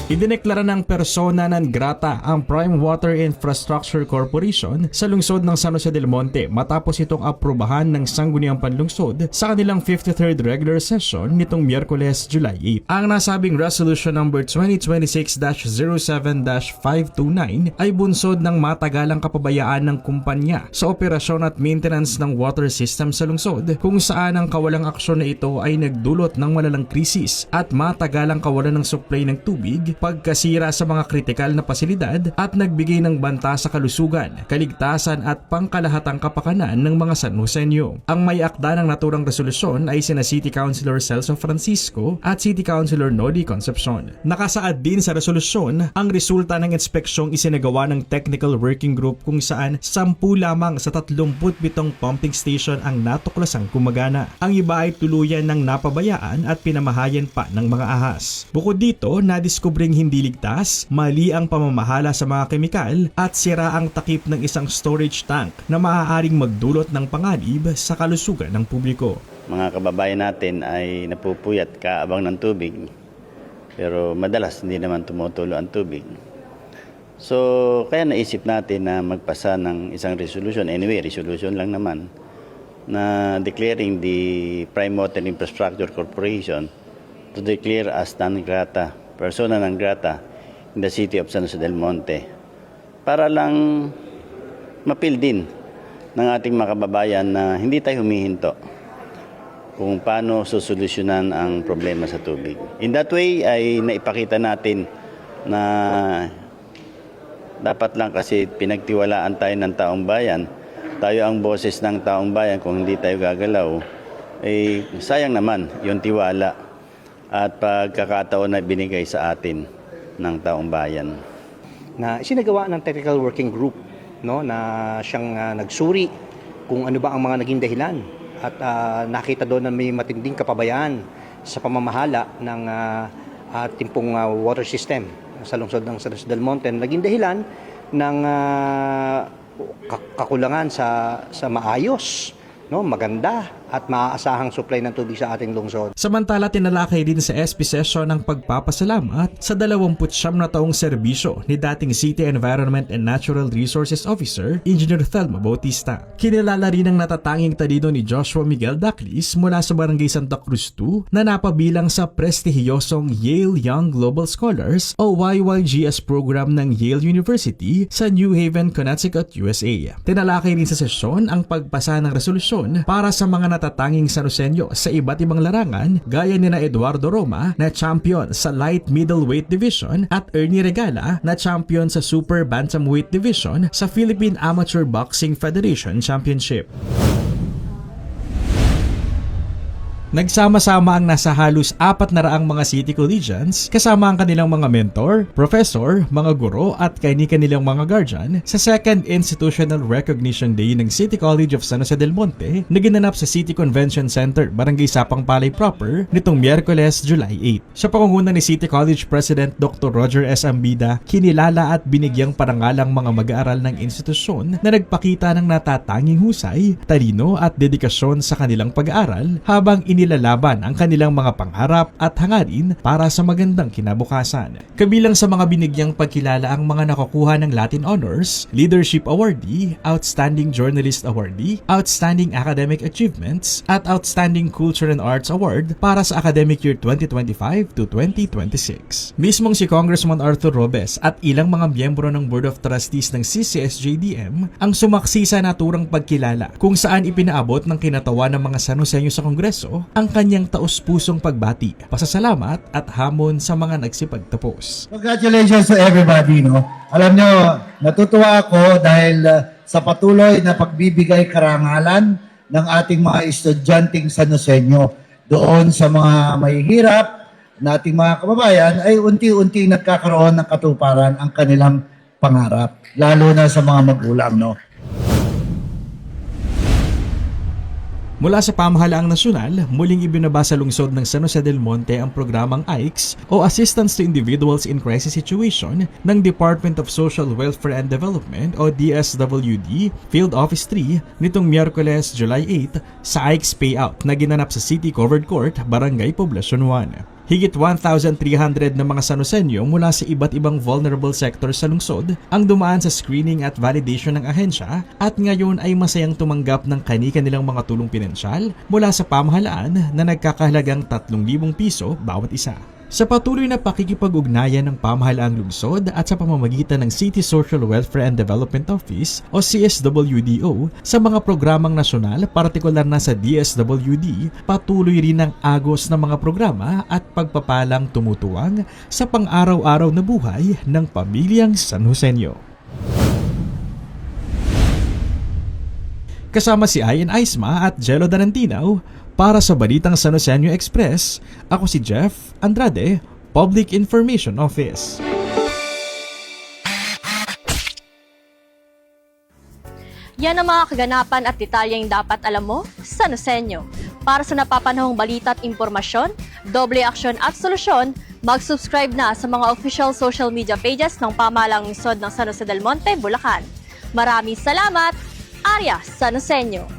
Idineklara ng persona non grata ang Prime Water Infrastructure Corporation sa lungsod ng San Jose del Monte matapos itong aprubahan ng Sangguniang Panlungsod sa kanilang 53rd regular session nitong Miyerkules, July 8. Ang nasabing Resolution number 2026-07-529 ay bunsod ng matagalang kapabayaan ng kumpanya sa operasyon at maintenance ng water system sa lungsod, kung saan ang kawalang aksyon na ito ay nagdulot ng malalang krisis at matagalang kawalan ng supply ng tubig, pagkasira sa mga kritikal na pasilidad at nagbigay ng banta sa kalusugan, kaligtasan at pangkalahatang kapakanan ng mga San Joseño. Ang may akda ng naturang resolusyon ay sina City Councilor Celso Francisco at City Councilor Nodi Concepcion. Nakasaad din sa resolusyon ang resulta ng inspeksyong isinagawa ng Technical Working Group kung saan 10 lamang sa 37 pumping station ang natuklasang gumagana. Ang iba ay tuluyan ng napabayaan at pinamahayan pa ng mga ahas. Bukod dito, nadiskubring hindi ligtas, mali ang pamamahala sa mga kemikal at sira ang takip ng isang storage tank na maaaring magdulot ng panganib sa kalusugan ng publiko. Mga kababayan natin ay napupuyat kaabang ng tubig, pero madalas hindi naman tumutulo ang tubig. So, kaya naisip natin na magpasa ng isang resolution, anyway, resolution lang naman, na declaring the Prime Water Infrastructure Corporation to declare as non grata, persona non grata in the city of San Jose del Monte, para lang mapil din ng ating mga kababayan na hindi tayo humihinto kung paano susolusyonan ang problema sa tubig. In that way ay naipakita natin na dapat lang kasi pinagtiwalaan tayo ng taong bayan. Tayo ang boses ng taong bayan. Kung hindi tayo gagalaw, eh sayang naman yung tiwala at pagkakataon na binigay sa atin ng taong bayan. Na isinagawa ng Technical Working Group, no, na siyang nagsuri kung ano ba ang mga naging dahilan at nakita doon na may matinding kapabayaan sa pamamahala ng ating pong water system sa lungsod ng San Jose del Monte, naging dahilan ng kakulangan sa maayos, no, maganda at maaasahang supply ng tubig sa ating lungsod. Samantala, tinalakay din sa SP session ang pagpapasalamat sa 29 na taong serbisyo ni dating City Environment and Natural Resources Officer, Engineer Thelma Bautista. Kinilala rin ang natatanging talino ni Joshua Miguel Daclis mula sa Barangay Santa Cruz II na napabilang sa prestihiyosong Yale Young Global Scholars o YYGS program ng Yale University sa New Haven, Connecticut, USA. Tinalakay rin sa sesyon ang pagpasa ng resolusyon para sa mga natatanging San Joseño sa iba't ibang larangan gaya ni na Eduardo Roma na champion sa Light Middleweight Division at Ernie Regala na champion sa Super Bantamweight Division sa Philippine Amateur Boxing Federation Championship. Nagsama-sama ang nasa halos 400 mga city collegians kasama ang kanilang mga mentor, professor, mga guro at kani-kanilang mga guardian sa Second Institutional Recognition Day ng City College of San Jose del Monte na ginanap sa City Convention Center, Barangay Sapang Palay proper nitong Miyerkules, July 8. Sa pangunguna ni City College President Dr. Roger S. Ambida, kinilala at binigyang parangalang mga mag-aaral ng institusyon na nagpakita ng natatanging husay, talino at dedikasyon sa kanilang pag-aaral habang nilalaban ang kanilang mga pangarap at hangarin para sa magandang kinabukasan. Kabilang sa mga binigyang pagkilala ang mga nakakuha ng Latin Honors, Leadership Awardee, Outstanding Journalist Awardee, Outstanding Academic Achievements, at Outstanding Culture and Arts Award para sa academic year 2025 to 2026. Mismong si Congressman Arthur Robes at ilang mga miyembro ng Board of Trustees ng CCSJDM ang sumaksi sa naturang pagkilala kung saan ipinaabot ng kinatawa ng mga San Joseño sa Kongreso ang kanyang taus-pusong pagbati, pasasalamat at hamon sa mga nagsipagtapos. Congratulations to everybody, no? Alam nyo, natutuwa ako dahil sa patuloy na pagbibigay karangalan ng ating mga estudyanteng San Joseño doon sa mga mahihirap na ating mga kababayan ay unti-unti nagkakaroon ng katuparan ang kanilang pangarap, lalo na sa mga magulang, no? Mula sa pamahalaang nasyonal, muling ibinaba sa lungsod ng San Jose del Monte ang programang AICS o Assistance to Individuals in Crisis Situation ng Department of Social Welfare and Development o DSWD Field Office 3 nitong Miyerkules, July 8 sa AICS payout na ginanap sa City Covered Court, Barangay Poblacion 1. Higit 1,300 na mga Sanosenyo mula sa iba't ibang vulnerable sectors sa lungsod ang dumaan sa screening at validation ng ahensya at ngayon ay masayang tumanggap ng kani-kanilang mga tulong pinansyal mula sa pamahalaan na nagkakahalagang 3,000 piso bawat isa. Sa patuloy na pakikipag-ugnayan ng pamahalaang lungsod at sa pamamagitan ng City Social Welfare and Development Office o CSWDO sa mga programang nasyonal, partikular na sa DSWD, patuloy rin ang agos ng mga programa at pagpapalang tumutuwang sa pang-araw-araw na buhay ng pamilyang Sanjoseño. Kasama si Ian Aisma at Jello Danantinaw, para sa Balitang Sanosenyo Express, ako si Jeff Andrade, Public Information Office. Yan ang mga kaganapan at detalyeng dapat alam mo sa Sanosenyo. Para sa napapanahong balita at impormasyon, doble aksyon at solusyon, mag-subscribe na sa mga official social media pages ng Pamahalang Lungsod ng San Jose del Monte, Bulacan. Maraming salamat, Arya Sanosenyo!